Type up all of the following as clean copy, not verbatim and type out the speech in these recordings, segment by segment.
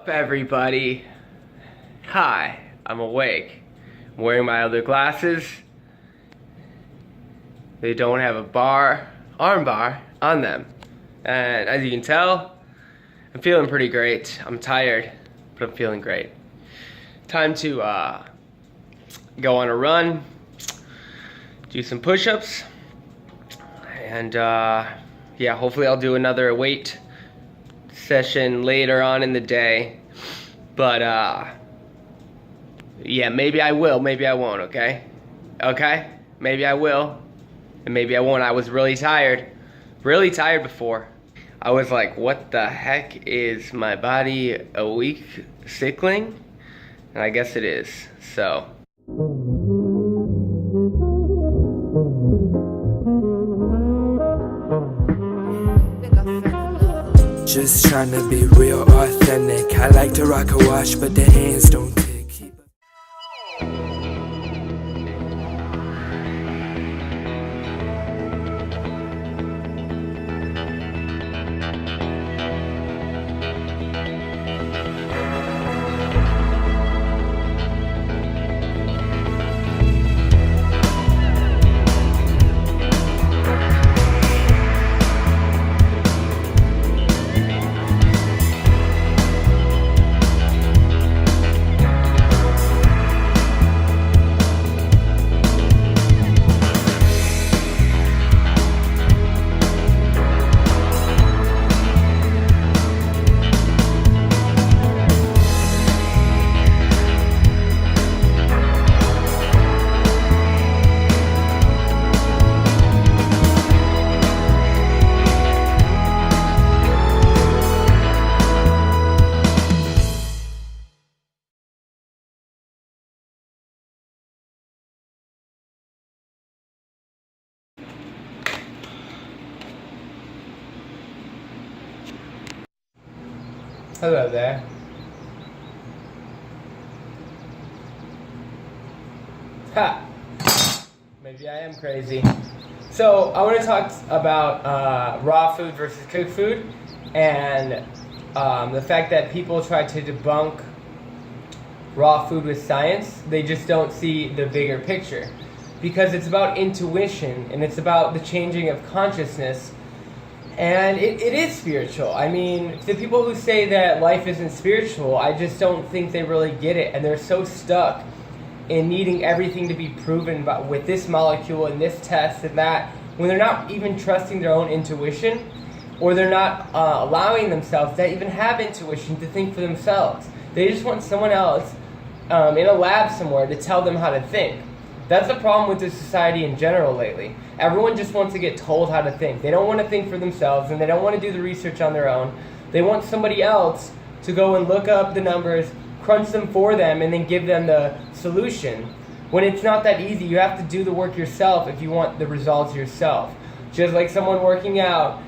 up, everybody? Hi, I'm awake. I'm wearing my other glasses. They don't have a arm bar on them. And as you can tell, I'm feeling pretty great. I'm tired, but I'm feeling great. Time to go on a run, do some push-ups, and yeah, hopefully I'll do another weight session later on in the day. But yeah, maybe I will, maybe I won't, okay? Okay? Maybe I will, and maybe I won't. I was really tired before. I was like, what the heck, is my body a weak sickling? And I guess it is, so. Just trying to be real authentic. I like to rock a watch, but the hands don't tick. Hello there. Ha! Maybe I am crazy. So I want to talk about raw food versus cooked food, and the fact that people try to debunk raw food with science. They just don't see the bigger picture, because it's about intuition and it's about the changing of consciousness. And it is spiritual. I mean, the people who say that life isn't spiritual, I just don't think they really get it. And they're so stuck in needing everything to be proven with this molecule and this test and that, when they're not even trusting their own intuition, or they're not allowing themselves to even have intuition to think for themselves. They just want someone else in a lab somewhere to tell them how to think. That's the problem with this society in general lately. Everyone just wants to get told how to think. They don't want to think for themselves, and they don't want to do the research on their own. They want somebody else to go and look up the numbers, crunch them for them, and then give them the solution. When it's not that easy, you have to do the work yourself if you want the results yourself. Just like someone working out,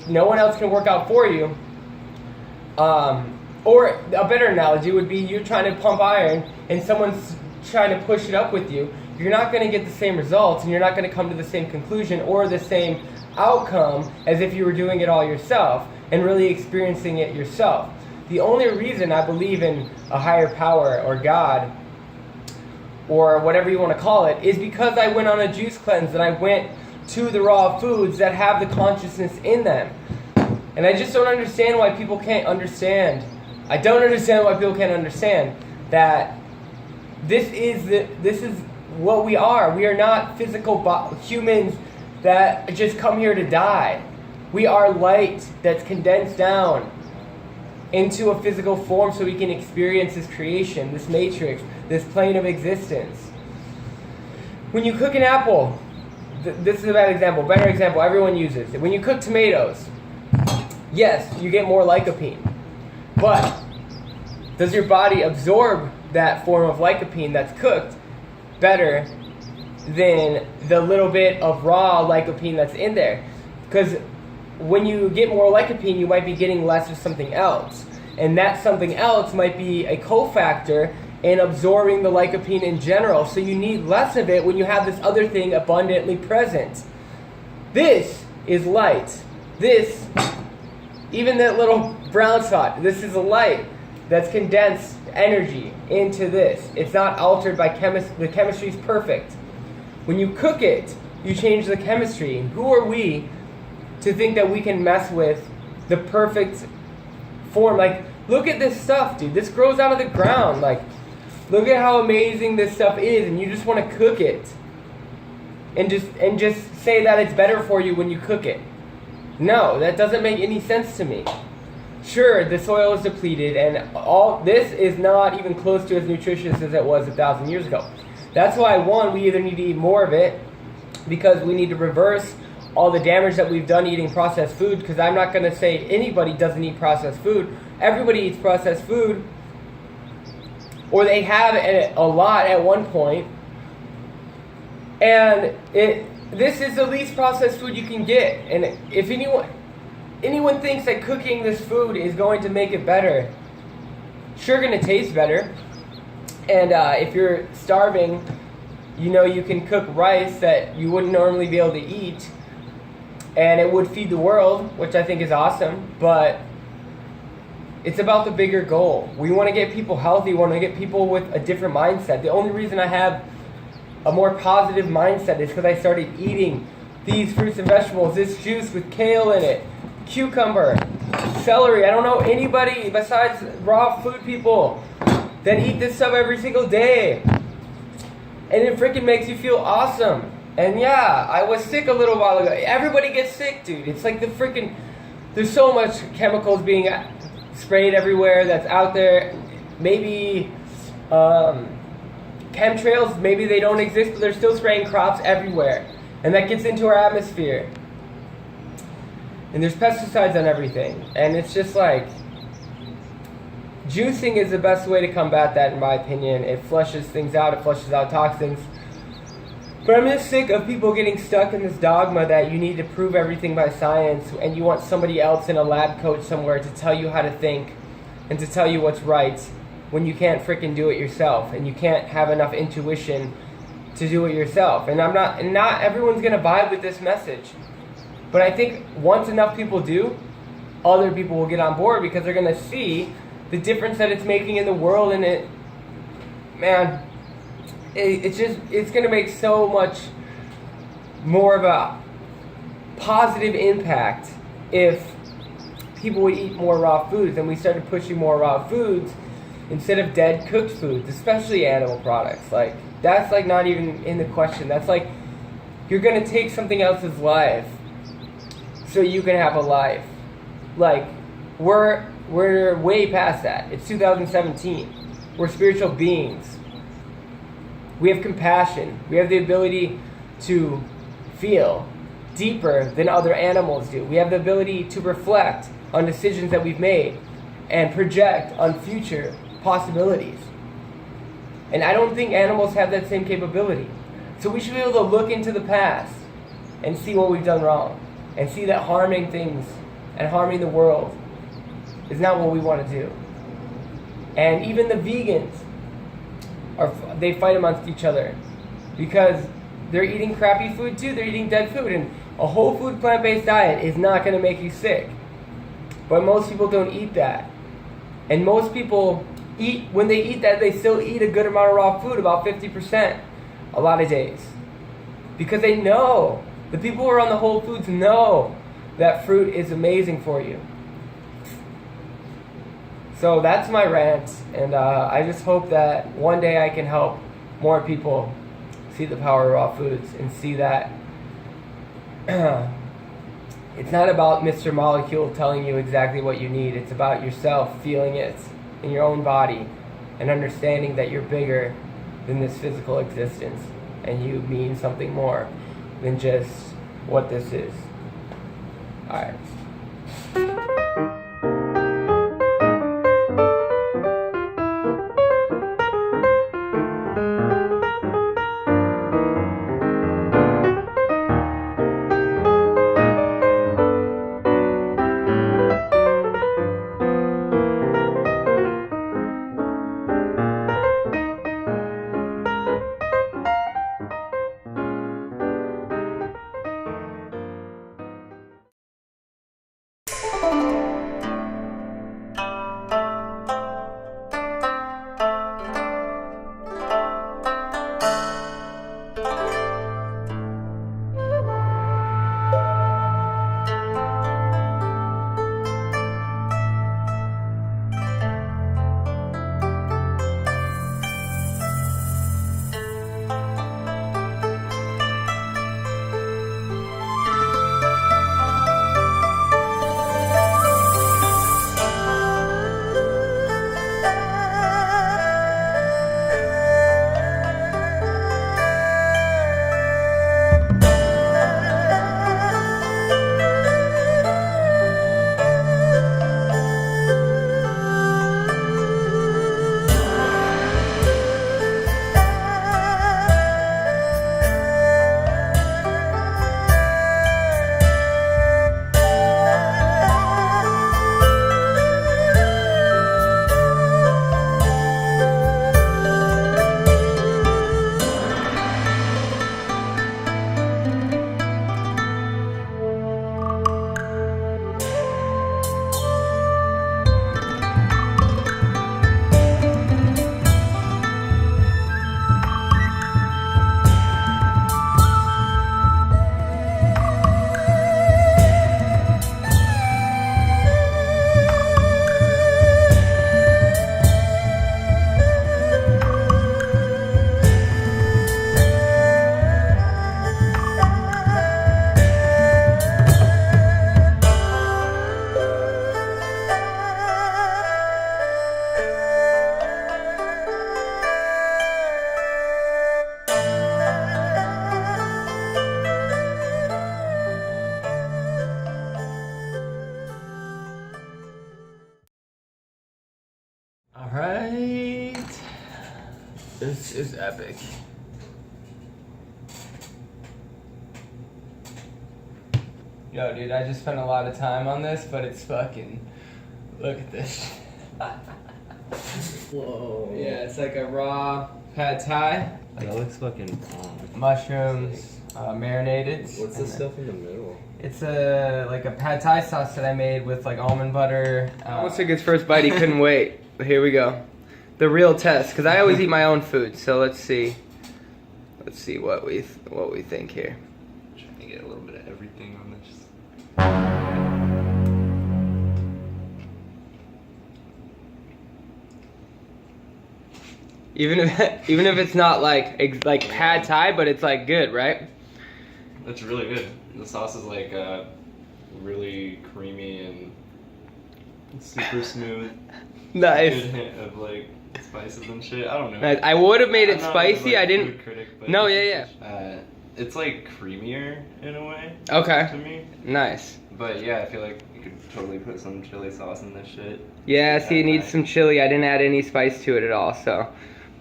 no one else can work out for you. Or a better analogy would be you're trying to pump iron, and someone's trying to push it up with you. You're not going to get the same results, and you're not going to come to the same conclusion or the same outcome as if you were doing it all yourself and really experiencing it yourself. The only reason I believe in a higher power or God or whatever you want to call it is because I went on a juice cleanse and I went to the raw foods that have the consciousness in them. And I just don't understand why people can't understand. I don't understand why people can't understand that this is what we are. We are not physical humans that just come here to die. We are light that's condensed down into a physical form so we can experience this creation, this matrix, this plane of existence. When you cook an apple, this is a bad example, better example everyone uses. When you cook tomatoes, yes, you get more lycopene. But does your body absorb that form of lycopene that's cooked better than the little bit of raw lycopene that's in there? Because when you get more lycopene, you might be getting less of something else. And that something else might be a cofactor in absorbing the lycopene in general. So you need less of it when you have this other thing abundantly present. This is light. This, even that little brown spot, this is a light. that's condensed energy into this. It's not altered by the chemistry's perfect. When you cook it, you change the chemistry. Who are we to think that we can mess with the perfect form? Like, look at this stuff, dude. This grows out of the ground. Like, look at how amazing this stuff is, and you just want to cook it. And just say that it's better for you when you cook it. No, that doesn't make any sense to me. Sure, the soil is depleted, and all this is not even close to as nutritious as it was 1,000 years ago. That's why, one, we either need to eat more of it, because we need to reverse all the damage that we've done eating processed food, because I'm not going to say anybody doesn't eat processed food. Everybody eats processed food, or they have a lot at one point, and this is the least processed food you can get. And if anyone thinks that cooking this food is going to make it better, sure, going to taste better. And if you're starving, you know you can cook rice that you wouldn't normally be able to eat, and it would feed the world, which I think is awesome. But it's about the bigger goal. We want to get people healthy. We want to get people with a different mindset. The only reason I have a more positive mindset is because I started eating these fruits and vegetables, this juice with kale in it, cucumber, celery. I don't know anybody besides raw food people that eat this stuff every single day. And it freaking makes you feel awesome. And yeah, I was sick a little while ago. Everybody gets sick, dude. It's like there's so much chemicals being sprayed everywhere that's out there. Maybe chemtrails, maybe they don't exist, but they're still spraying crops everywhere. And that gets into our atmosphere. And there's pesticides on everything. And it's just like, juicing is the best way to combat that, in my opinion. It flushes things out, it flushes out toxins. But I'm just sick of people getting stuck in this dogma that you need to prove everything by science, and you want somebody else in a lab coat somewhere to tell you how to think and to tell you what's right, when you can't freaking do it yourself, and you can't have enough intuition to do it yourself. And not everyone's gonna vibe with this message. But I think once enough people do, other people will get on board, because they're gonna see the difference that it's making in the world. And it's gonna make so much more of a positive impact if people would eat more raw foods, and we started pushing more raw foods instead of dead cooked foods, especially animal products. Like, that's like not even in the question. That's like, you're gonna take something else's life so you can have a life. Like, we're way past that. It's 2017. We're spiritual beings. We have compassion. We have the ability to feel deeper than other animals do. We have the ability to reflect on decisions that we've made and project on future possibilities. And I don't think animals have that same capability. So we should be able to look into the past and see what we've done wrong, and see that harming things and harming the world is not what we want to do. And even the vegans, they fight amongst each other because they're eating crappy food too. They're eating dead food, and a whole food plant-based diet is not going to make you sick. But most people don't eat that. And most people when they eat that, they still eat a good amount of raw food, about 50% a lot of days. Because they know, the people who are on the Whole Foods know that fruit is amazing for you. So that's my rant, and I just hope that one day I can help more people see the power of raw foods and see that it's not about Mr. Molecule telling you exactly what you need. It's about yourself feeling it in your own body and understanding that you're bigger than this physical existence, and you mean something more than just what this is. Alright. All right. This is epic. Yo, dude, I just spent a lot of time on this, but it's fucking. Look at this. Whoa. Yeah, it's like a raw pad thai. That looks fucking bomb. Mushrooms, marinated. What's and the stuff in the middle? It's like a pad thai sauce that I made with like almond butter. Almost took his first bite. He couldn't wait. But here we go. The real test, because I always eat my own food. So let's see. Let's see what we think here. Trying to get a little bit of everything on this. Even if it's not like pad thai, but it's like good, right? That's really good. The sauce is like really creamy and super smooth. Nice. Good hint of like spices and shit. I don't know. Nice. I would have made it I'm not spicy. a, I like, didn't. food critic, but No, yeah. it's like creamier in a way Okay. to me. Nice. But yeah, I feel like you could totally put some chili sauce in this shit. Yeah. See, it Pad needs thai. some chili. I didn't add any spice to it at all, so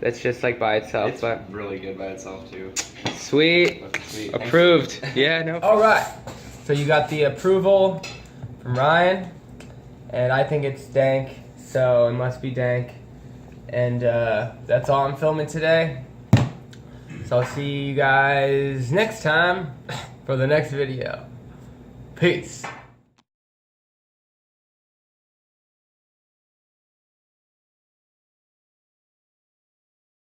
that's just like by itself. It's But really good by itself too. sweet. Fucking sweet. Approved. Yeah, no. All right. So you got the approval from Ryan, and I think it's dank, so it must be dank. And that's all I'm filming today. So I'll see you guys next time for the next video. Peace.